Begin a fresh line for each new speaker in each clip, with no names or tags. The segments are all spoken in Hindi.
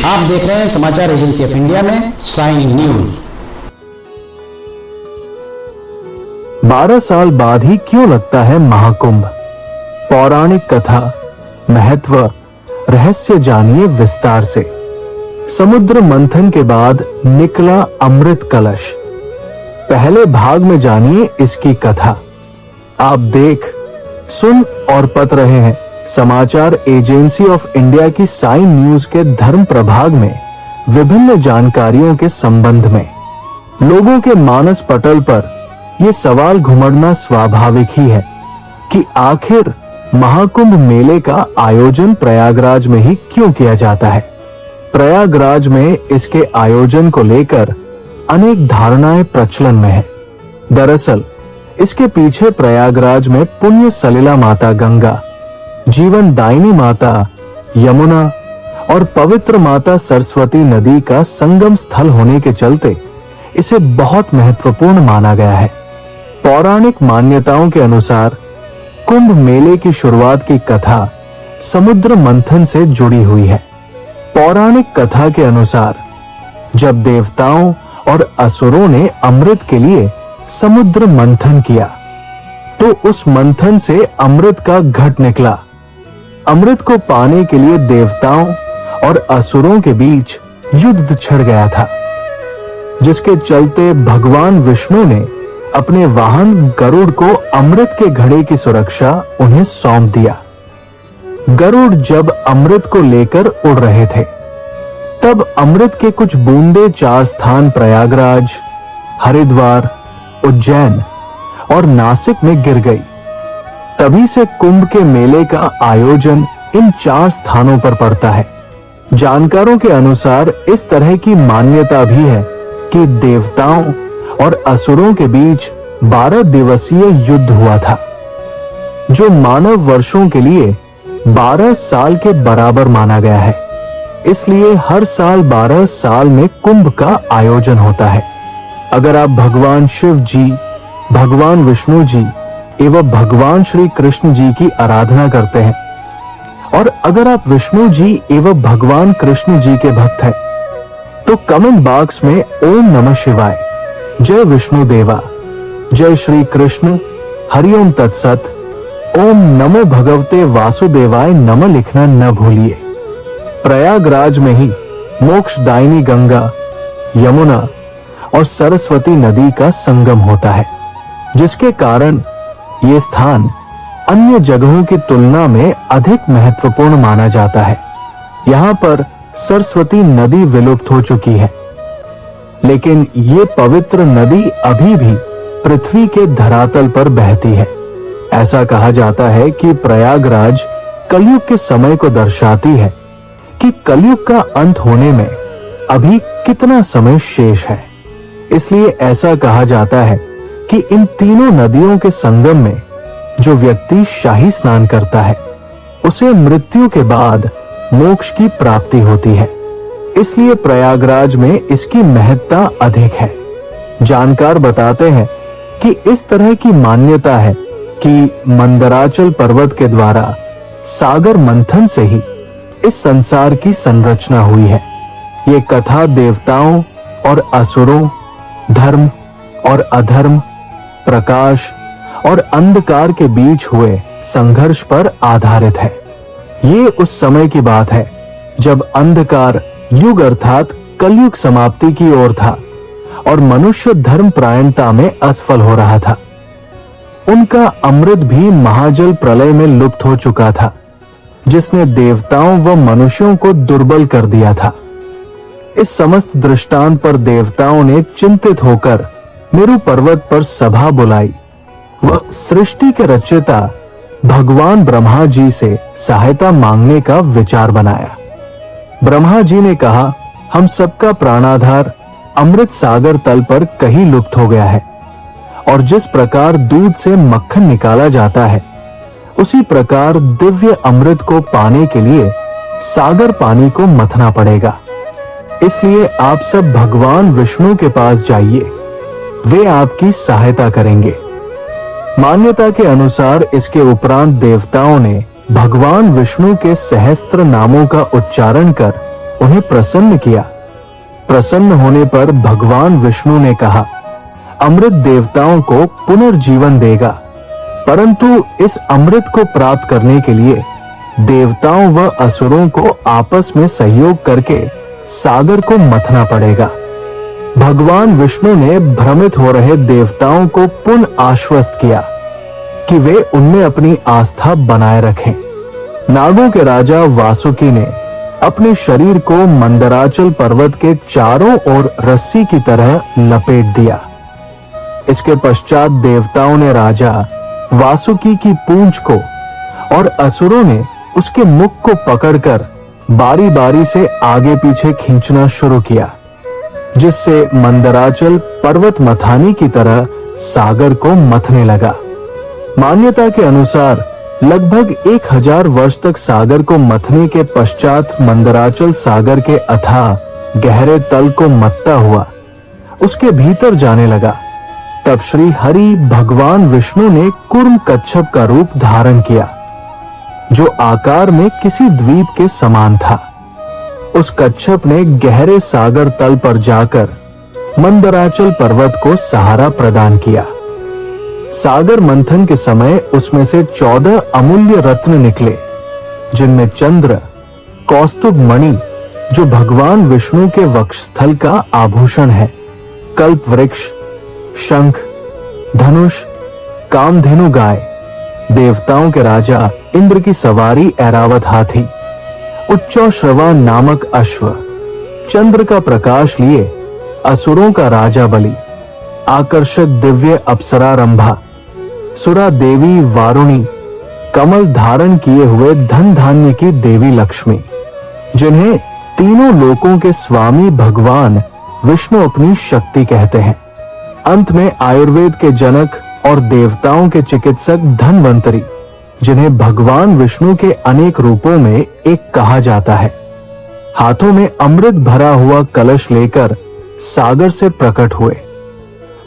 आप देख रहे हैं समाचार एजेंसी ऑफ इंडिया में साइन न्यूज।
12 साल बाद ही क्यों लगता है महाकुंभ? पौराणिक कथा, महत्व, रहस्य जानिए विस्तार से। समुद्र मंथन के बाद निकला अमृत कलश। पहले भाग में जानिए इसकी कथा। आप देख, सुन और पढ़ रहे हैं समाचार एजेंसी ऑफ इंडिया की साइन न्यूज के धर्म प्रभाग में विभिन्न जानकारियों के संबंध में। लोगों के मानस पटल पर यह सवाल घुमड़ना स्वाभाविक ही है कि आखिर महाकुंभ मेले का आयोजन प्रयागराज में ही क्यों किया जाता है। प्रयागराज में इसके आयोजन को लेकर अनेक धारणाएं प्रचलन में है। दरअसल इसके पीछे प्रयागराज में पुण्य सलिला माता गंगा, जीवन दायिनी माता यमुना और पवित्र माता सरस्वती नदी का संगम स्थल होने के चलते इसे बहुत महत्वपूर्ण माना गया है। पौराणिक मान्यताओं के अनुसार कुंभ मेले की शुरुआत की कथा समुद्र मंथन से जुड़ी हुई है। पौराणिक कथा के अनुसार जब देवताओं और असुरों ने अमृत के लिए समुद्र मंथन किया तो उस मंथन से अमृत का घट निकला। अमृत को पाने के लिए देवताओं और असुरों के बीच युद्ध छिड़ गया था, जिसके चलते भगवान विष्णु ने अपने वाहन गरुड़ को अमृत के घड़े की सुरक्षा उन्हें सौंप दिया। गरुड़ जब अमृत को लेकर उड़ रहे थे तब अमृत के कुछ बूंदे 4 स्थान प्रयागराज, हरिद्वार, उज्जैन और नासिक में गिर गई। तभी से कुंभ के मेले का आयोजन इन 4 स्थानों पर पड़ता है। जानकारों के अनुसार इस तरह की मान्यता भी है कि देवताओं और असुरों के बीच 12 दिवसीय युद्ध हुआ था, जो मानव वर्षों के लिए 12 साल के बराबर माना गया है। इसलिए हर साल 12 साल में कुंभ का आयोजन होता है। अगर आप भगवान शिव जी, भगवान विष्णु जी एवं भगवान श्री कृष्ण जी की आराधना करते हैं और अगर आप विष्णु जी एवं भगवान कृष्ण जी के भक्त हैं तो कमेंट बॉक्स में ओम नमः शिवाय, जय विष्णु देवा, जय श्री कृष्ण, हरिओम तत्सत, ओम नमो भगवते वासुदेवाय नमः लिखना न भूलिए। प्रयागराज में ही मोक्षदायिनी गंगा, यमुना और सरस्वती नदी का संगम होता है, जिसके कारण ये स्थान अन्य जगहों की तुलना में अधिक महत्वपूर्ण माना जाता है। यहाँ पर सरस्वती नदी विलुप्त हो चुकी है, लेकिन ये पवित्र नदी अभी भी पृथ्वी के धरातल पर बहती है। ऐसा कहा जाता है कि प्रयागराज कलयुग के समय को दर्शाती है कि कलयुग का अंत होने में अभी कितना समय शेष है। इसलिए ऐसा कहा जाता है कि इन तीनों नदियों के संगम में जो व्यक्ति शाही स्नान करता है उसे मृत्यु के बाद मोक्ष की प्राप्ति होती है। इसलिए प्रयागराज में इसकी महत्ता अधिक है। जानकार बताते हैं कि इस तरह की मान्यता है कि मंदराचल पर्वत के द्वारा सागर मंथन से ही इस संसार की संरचना हुई है। ये कथा देवताओं और असुरों, धर्म और अधर्म, प्रकाश और अंधकार के बीच हुए संघर्ष पर आधारित है। ये उस समय की बात है जब अंधकार युग अर्थात कलयुग समाप्ति की ओर था और मनुष्य धर्म परायणता में असफल हो रहा था। उनका अमृत भी महाजल प्रलय में लुप्त हो चुका था, जिसने देवताओं व मनुष्यों को दुर्बल कर दिया था। इस समस्त दृष्टांत पर देवताओं ने चिंतित होकर मेरु पर्वत पर सभा बुलाई व सृष्टि के रचयिता भगवान ब्रह्मा जी से सहायता मांगने का विचार बनाया। ब्रह्मा जी ने कहा, हम सबका प्राणाधार अमृत सागर तल पर कहीं लुप्त हो गया है और जिस प्रकार दूध से मक्खन निकाला जाता है उसी प्रकार दिव्य अमृत को पाने के लिए सागर पानी को मथना पड़ेगा। इसलिए आप सब भगवान विष्णु के पास जाइए, वे आपकी सहायता करेंगे। मान्यता के अनुसार इसके उपरांत देवताओं ने भगवान विष्णु के सहस्त्र नामों का उच्चारण कर उन्हें प्रसन्न किया। प्रसन्न होने पर भगवान विष्णु ने कहा, अमृत देवताओं को पुनर्जीवन देगा, परंतु इस अमृत को प्राप्त करने के लिए देवताओं व असुरों को आपस में सहयोग करके सागर को मथना पड़ेगा। भगवान विष्णु ने भ्रमित हो रहे देवताओं को पुनः आश्वस्त किया कि वे उनमें अपनी आस्था बनाए रखें। नागों के राजा वासुकी ने अपने शरीर को मंदराचल पर्वत के चारों ओर रस्सी की तरह लपेट दिया। इसके पश्चात देवताओं ने राजा वासुकी की पूंछ को और असुरों ने उसके मुख को पकड़कर बारी बारी से आगे पीछे खींचना शुरू किया, जिससे मंदराचल पर्वत मथानी की तरह सागर को मथने लगा। मान्यता के अनुसार लगभग 1000 वर्ष तक सागर को मथने के पश्चात मंदराचल सागर के अथाह गहरे तल को मथता हुआ उसके भीतर जाने लगा। तब श्री हरि भगवान विष्णु ने कूर्म कच्छप का रूप धारण किया, जो आकार में किसी द्वीप के समान था। उस कच्छप ने गहरे सागर तल पर जाकर मंदराचल पर्वत को सहारा प्रदान किया। सागर मंथन के समय उसमें से 14 अमूल्य रत्न निकले, जिनमें चंद्र, कौस्तुभ मणि जो भगवान विष्णु के वक्षस्थल का आभूषण है, कल्प वृक्ष, शंख, धनुष, कामधेनु गाय, देवताओं के राजा इंद्र की सवारी ऐरावत हाथी, उच्चश्रवा नामक अश्व, चंद्र का प्रकाश लिए असुरों का राजा बलि, आकर्षक दिव्य अप्सरा रंभा, सुरा देवी वारुणी, कमल धारण किए हुए धन धान्य की देवी लक्ष्मी, जिन्हें तीनों लोकों के स्वामी भगवान विष्णु अपनी शक्ति कहते हैं। अंत में आयुर्वेद के जनक और देवताओं के चिकित्सक धन्वंतरी, जिन्हें भगवान विष्णु के अनेक रूपों में एक कहा जाता है, हाथों में अमृत भरा हुआ कलश लेकर सागर से प्रकट हुए।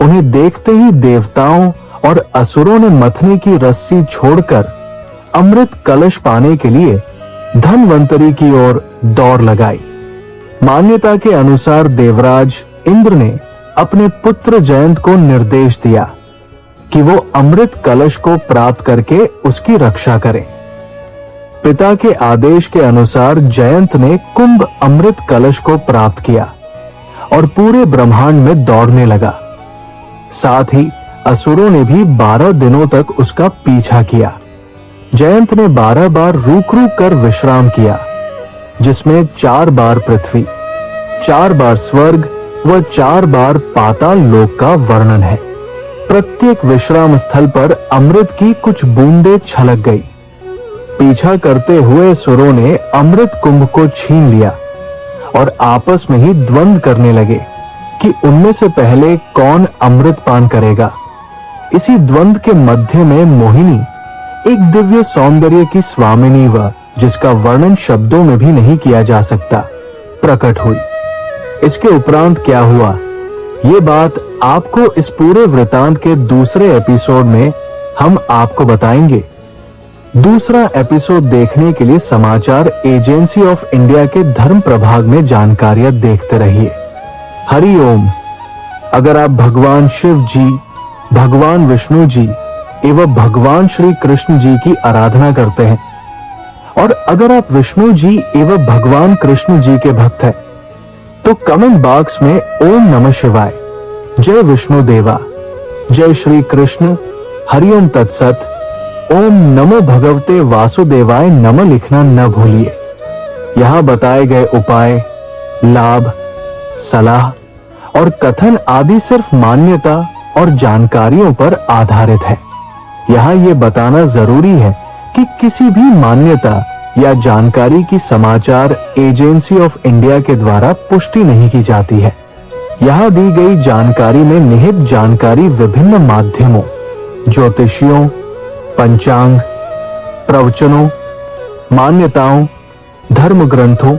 उन्हें देखते ही देवताओं और असुरों ने मथने की रस्सी छोड़कर अमृत कलश पाने के लिए धन्वंतरी की ओर दौड़ लगाई। मान्यता के अनुसार देवराज इंद्र ने अपने पुत्र जयंत को निर्देश दिया कि वो अमृत कलश को प्राप्त करके उसकी रक्षा करें। पिता के आदेश के अनुसार जयंत ने कुंभ अमृत कलश को प्राप्त किया और पूरे ब्रह्मांड में दौड़ने लगा। साथ ही असुरों ने भी 12 दिनों तक उसका पीछा किया। जयंत ने 12 बार रुक रुक कर विश्राम किया, जिसमें 4 बार पृथ्वी, 4 बार स्वर्ग व 4 बार पाताल लोक का वर्णन है। प्रत्येक विश्राम स्थल पर अमृत की कुछ बूंदें छलक गई। पीछा करते हुए सुरों ने अमृत कुंभ को छीन लिया और आपस में ही द्वंद्व करने लगे कि उनमें से पहले कौन अमृत पान करेगा। इसी द्वंद्व के मध्य में मोहिनी, एक दिव्य सौंदर्य की स्वामिनी व जिसका वर्णन शब्दों में भी नहीं किया जा सकता, प्रकट हुई। इसके उपरांत क्या हुआ, ये बात आपको इस पूरे वृतांत के दूसरे एपिसोड में हम आपको बताएंगे। दूसरा एपिसोड देखने के लिए समाचार एजेंसी ऑफ इंडिया के धर्म प्रभाग में जानकारियां देखते रहिए। हरि ओम। अगर आप भगवान शिव जी, भगवान विष्णु जी एवं भगवान श्री कृष्ण जी की आराधना करते हैं और अगर आप विष्णु जी एवं भगवान कृष्ण जी के भक्त हैं, तो कमेंट बॉक्स में ओम नमः शिवाय, जय विष्णु देवा, जय श्री कृष्ण, हरिओम तत्सत, ओम नमो भगवते वासुदेवाय नमः लिखना न भूलिए। यहां बताए गए उपाय, लाभ, सलाह और कथन आदि सिर्फ मान्यता और जानकारियों पर आधारित है। यहाँ ये बताना जरूरी है कि किसी भी मान्यता या जानकारी की समाचार एजेंसी ऑफ इंडिया के द्वारा पुष्टि नहीं की जाती है। यहाँ दी गई जानकारी में निहित जानकारी विभिन्न माध्यमों, ज्योतिषियों, पंचांग, प्रवचनों, मान्यताओं, धर्म ग्रंथों,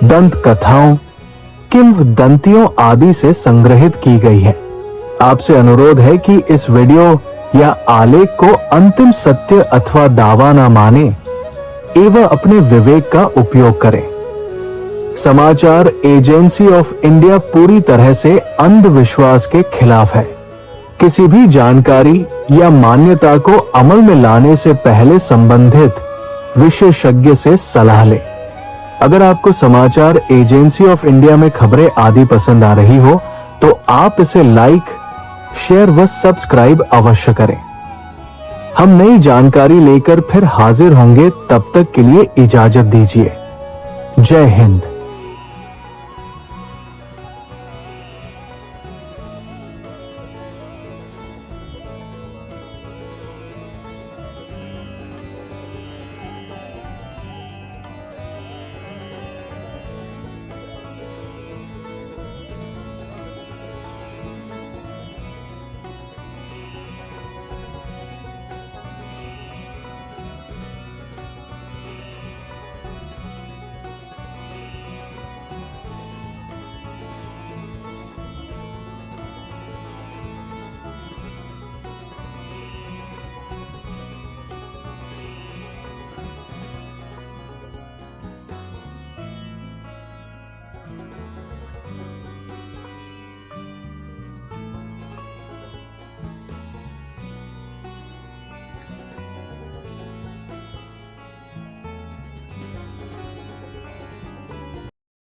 दंत कथाओं, किंवदंतियों आदि से संग्रहित की गई है। आपसे अनुरोध है कि इस वीडियो या आलेख को अंतिम सत्य अथवा दावा न माने एवं अपने विवेक का उपयोग करें। समाचार एजेंसी ऑफ इंडिया पूरी तरह से अंधविश्वास के खिलाफ है। किसी भी जानकारी या मान्यता को अमल में लाने से पहले संबंधित विशेषज्ञ से सलाह लें। अगर आपको समाचार एजेंसी ऑफ इंडिया में खबरें आदि पसंद आ रही हो तो आप इसे लाइक, शेयर व सब्सक्राइब अवश्य करें। हम नई जानकारी लेकर फिर हाजिर होंगे, तब तक के लिए इजाजत दीजिए। जय हिंद।